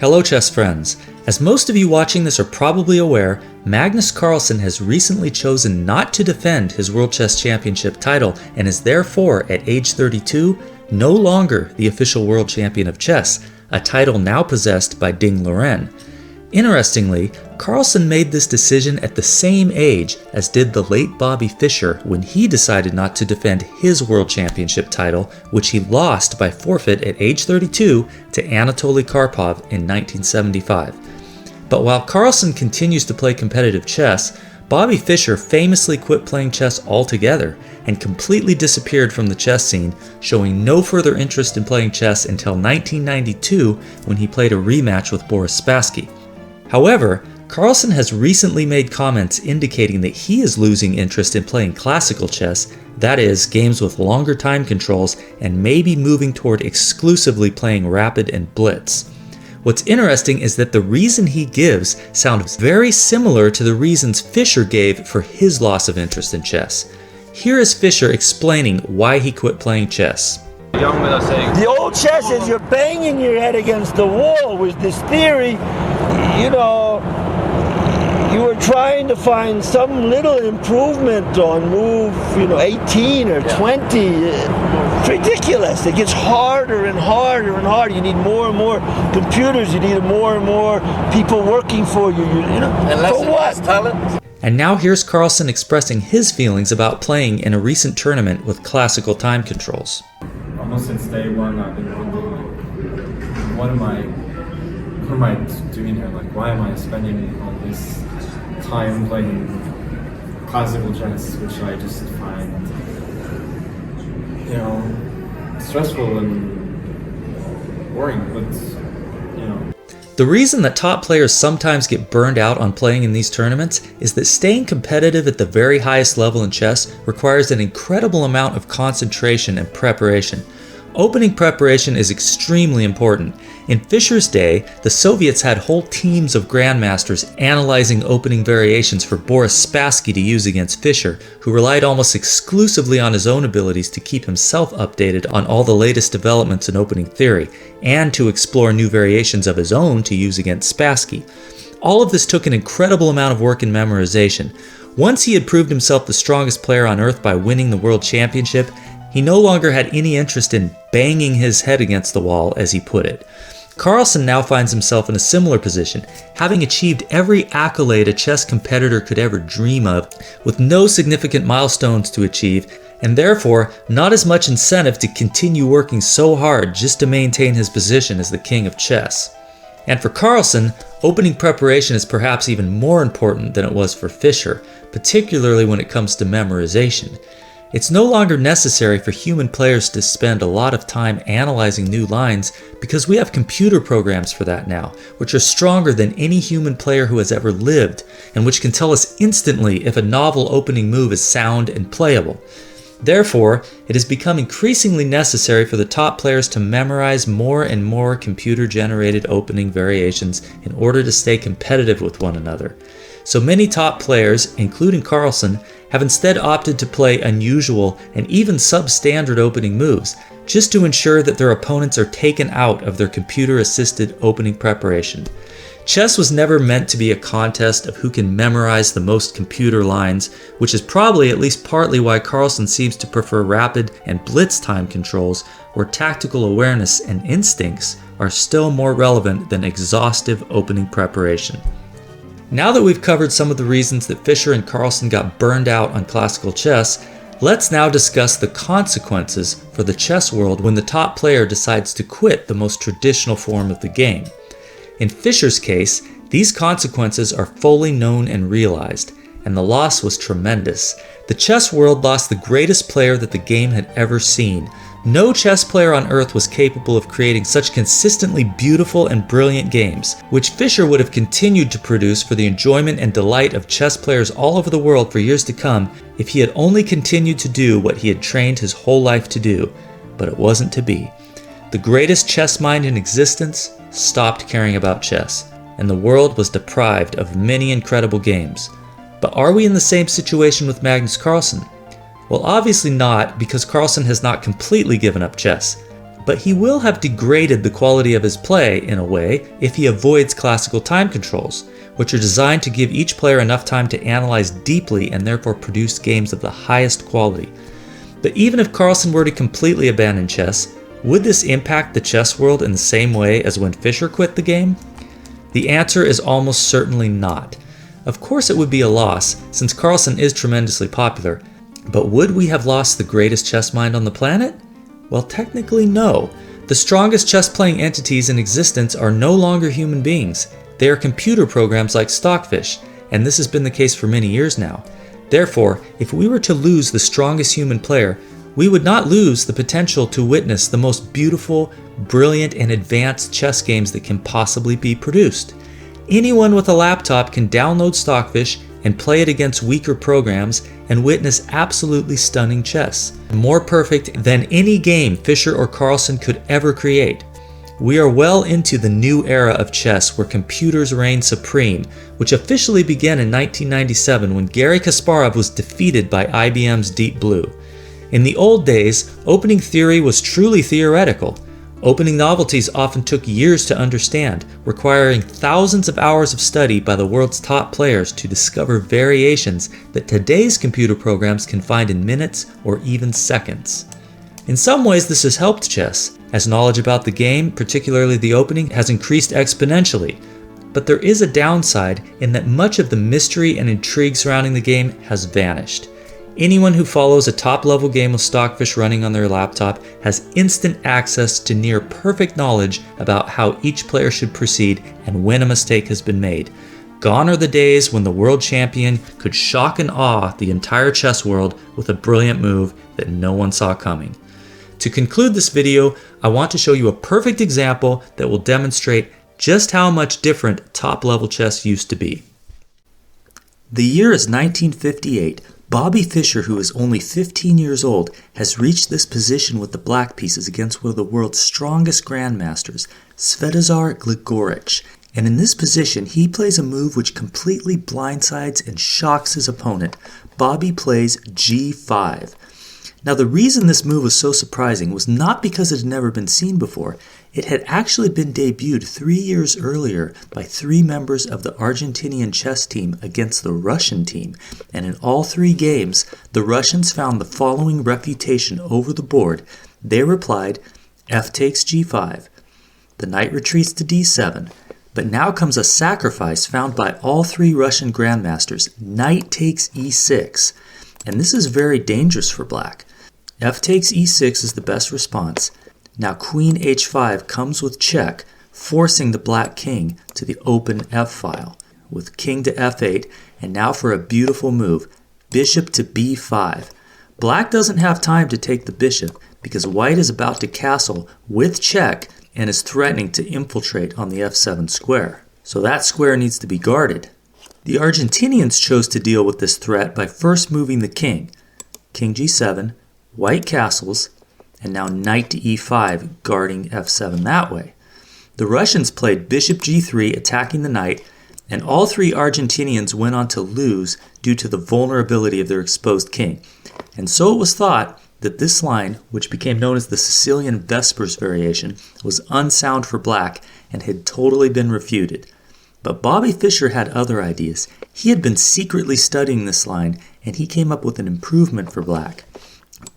Hello chess friends! As most of you watching this are probably aware, Magnus Carlsen has recently chosen not to defend his World Chess Championship title and is therefore, at age 32, no longer the official world champion of chess, a title now possessed by Ding Liren. Interestingly, Carlsen made this decision at the same age as did the late Bobby Fischer when he decided not to defend his World Championship title, which he lost by forfeit at age 32 to Anatoly Karpov in 1975. But while Carlsen continues to play competitive chess, Bobby Fischer famously quit playing chess altogether and completely disappeared from the chess scene, showing no further interest in playing chess until 1992 when he played a rematch with Boris Spassky. However, Carlsen has recently made comments indicating that he is losing interest in playing classical chess, that is, games with longer time controls, and maybe moving toward exclusively playing rapid and blitz. What's interesting is that the reason he gives sounds very similar to the reasons Fischer gave for his loss of interest in chess. Here is Fischer explaining why he quit playing chess. The old chess is you're banging your head against the wall with this theory. You know, you were trying to find some little improvement on move, 18 or 20. It's ridiculous. It gets harder and harder and harder. You need more and more computers. You need more and more people working for you. And less talent. And now here's Carlsen expressing his feelings about playing in a recent tournament with classical time controls. Almost since day one, I've been wondering, what am I doing here? Like, why am I spending all this time playing classical chess, which I just find, stressful and boring, The reason that top players sometimes get burned out on playing in these tournaments is that staying competitive at the very highest level in chess requires an incredible amount of concentration and preparation. Opening preparation is extremely important. In Fischer's day, the Soviets had whole teams of grandmasters analyzing opening variations for Boris Spassky to use against Fischer, who relied almost exclusively on his own abilities to keep himself updated on all the latest developments in opening theory, and to explore new variations of his own to use against Spassky. All of this took an incredible amount of work and memorization. Once he had proved himself the strongest player on earth by winning the World Championship, he no longer had any interest in banging his head against the wall, as he put it. Carlsen now finds himself in a similar position, having achieved every accolade a chess competitor could ever dream of, with no significant milestones to achieve, and therefore not as much incentive to continue working so hard just to maintain his position as the king of chess. And for Carlsen, opening preparation is perhaps even more important than it was for Fischer, particularly when it comes to memorization. It's no longer necessary for human players to spend a lot of time analyzing new lines because we have computer programs for that now, which are stronger than any human player who has ever lived, and which can tell us instantly if a novel opening move is sound and playable. Therefore, it has become increasingly necessary for the top players to memorize more and more computer-generated opening variations in order to stay competitive with one another. So many top players, including Carlsen, have instead opted to play unusual and even substandard opening moves, just to ensure that their opponents are taken out of their computer-assisted opening preparation. Chess was never meant to be a contest of who can memorize the most computer lines, which is probably at least partly why Carlsen seems to prefer rapid and blitz time controls, where tactical awareness and instincts are still more relevant than exhaustive opening preparation. Now that we've covered some of the reasons that Fischer and Carlsen got burned out on classical chess, let's now discuss the consequences for the chess world when the top player decides to quit the most traditional form of the game. In Fischer's case, these consequences are fully known and realized, and the loss was tremendous. The chess world lost the greatest player that the game had ever seen. No chess player on earth was capable of creating such consistently beautiful and brilliant games, which Fischer would have continued to produce for the enjoyment and delight of chess players all over the world for years to come if he had only continued to do what he had trained his whole life to do. But it wasn't to be. The greatest chess mind in existence stopped caring about chess, and the world was deprived of many incredible games. But are we in the same situation with Magnus Carlsen? Well, obviously not, because Carlsen has not completely given up chess. but he will have degraded the quality of his play, in a way, if he avoids classical time controls, which are designed to give each player enough time to analyze deeply and therefore produce games of the highest quality. But even if Carlsen were to completely abandon chess, would this impact the chess world in the same way as when Fischer quit the game? The answer is almost certainly not. Of course it would be a loss, since Carlsen is tremendously popular, but would we have lost the greatest chess mind on the planet? Well, technically no. The strongest chess-playing entities in existence are no longer human beings. They are computer programs like Stockfish, and this has been the case for many years now. Therefore, if we were to lose the strongest human player, we would not lose the potential to witness the most beautiful, brilliant, and advanced chess games that can possibly be produced. Anyone with a laptop can download Stockfish and play it against weaker programs and witness absolutely stunning chess, more perfect than any game Fischer or Carlsen could ever create. We are well into the new era of chess where computers reign supreme, which officially began in 1997 when Garry Kasparov was defeated by IBM's Deep Blue. In the old days, opening theory was truly theoretical. Opening novelties often took years to understand, requiring thousands of hours of study by the world's top players to discover variations that today's computer programs can find in minutes or even seconds. In some ways, this has helped chess, as knowledge about the game, particularly the opening, has increased exponentially. But there is a downside in that much of the mystery and intrigue surrounding the game has vanished. Anyone who follows a top-level game of Stockfish running on their laptop has instant access to near-perfect knowledge about how each player should proceed and when a mistake has been made. Gone are the days when the world champion could shock and awe the entire chess world with a brilliant move that no one saw coming. To conclude this video, I want to show you a perfect example that will demonstrate just how much different top-level chess used to be. The year is 1958. Bobby Fischer, who is only 15 years old, has reached this position with the black pieces against one of the world's strongest grandmasters, Svetozar Gligoric. And in this position, he plays a move which completely blindsides and shocks his opponent. Bobby plays g5. Now, the reason this move was so surprising was not because it had never been seen before. It had actually been debuted 3 years earlier by 3 members of the Argentinian chess team against the Russian team, and in all 3 games, the Russians found the following refutation over the board. They replied, f takes g5. The knight retreats to d7, but now comes a sacrifice found by all 3 Russian grandmasters, knight takes e6, and this is very dangerous for black. F takes e6 is the best response. Now queen h5 comes with check, forcing the black king to the open f file, with king to f8, and now for a beautiful move, bishop to b5. Black doesn't have time to take the bishop because white is about to castle with check and is threatening to infiltrate on the f7 square. So that square needs to be guarded. The Argentinians chose to deal with this threat by first moving the king. King g7, white castles, and now knight to e5, guarding f7 that way. The Russians played bishop g3, attacking the knight, and all 3 Argentinians went on to lose due to the vulnerability of their exposed king. And so it was thought that this line, which became known as the Sicilian Vespers variation, was unsound for black and had totally been refuted. But Bobby Fischer had other ideas. He had been secretly studying this line, and he came up with an improvement for black.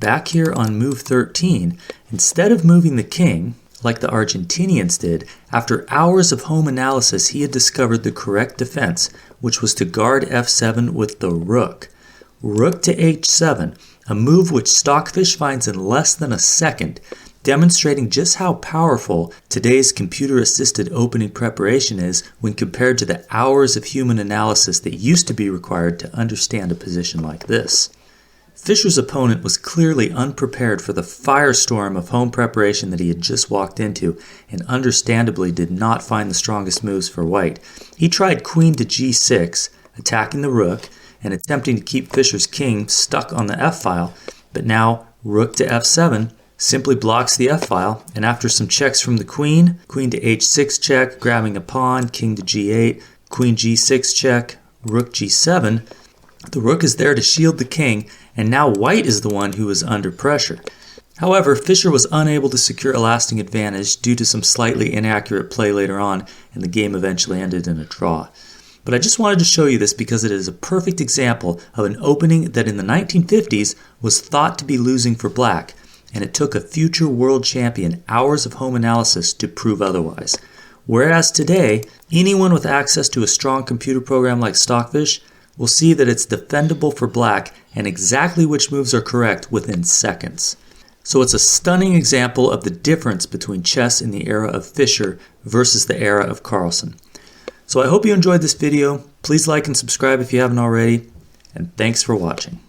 Back here on move 13, instead of moving the king, like the Argentinians did, after hours of home analysis he had discovered the correct defense, which was to guard f7 with the rook. Rook to h7, a move which Stockfish finds in less than a second, demonstrating just how powerful today's computer-assisted opening preparation is when compared to the hours of human analysis that used to be required to understand a position like this. Fischer's opponent was clearly unprepared for the firestorm of home preparation that he had just walked into, and understandably did not find the strongest moves for white. He tried queen to g6, attacking the rook, and attempting to keep Fischer's king stuck on the f-file, but now rook to f7 simply blocks the f-file, and after some checks from the queen to h6 check, grabbing a pawn, king to g8, queen g6 check, rook g7, the rook is there to shield the king, and now white is the one who is under pressure. However, Fischer was unable to secure a lasting advantage due to some slightly inaccurate play later on, and the game eventually ended in a draw. But I just wanted to show you this because it is a perfect example of an opening that in the 1950s was thought to be losing for black, and it took a future world champion hours of home analysis to prove otherwise. Whereas today, anyone with access to a strong computer program like Stockfish will see that it's defendable for black and exactly which moves are correct within seconds. So it's a stunning example of the difference between chess in the era of Fischer versus the era of Carlsen. So I hope you enjoyed this video. Please like and subscribe if you haven't already, and thanks for watching.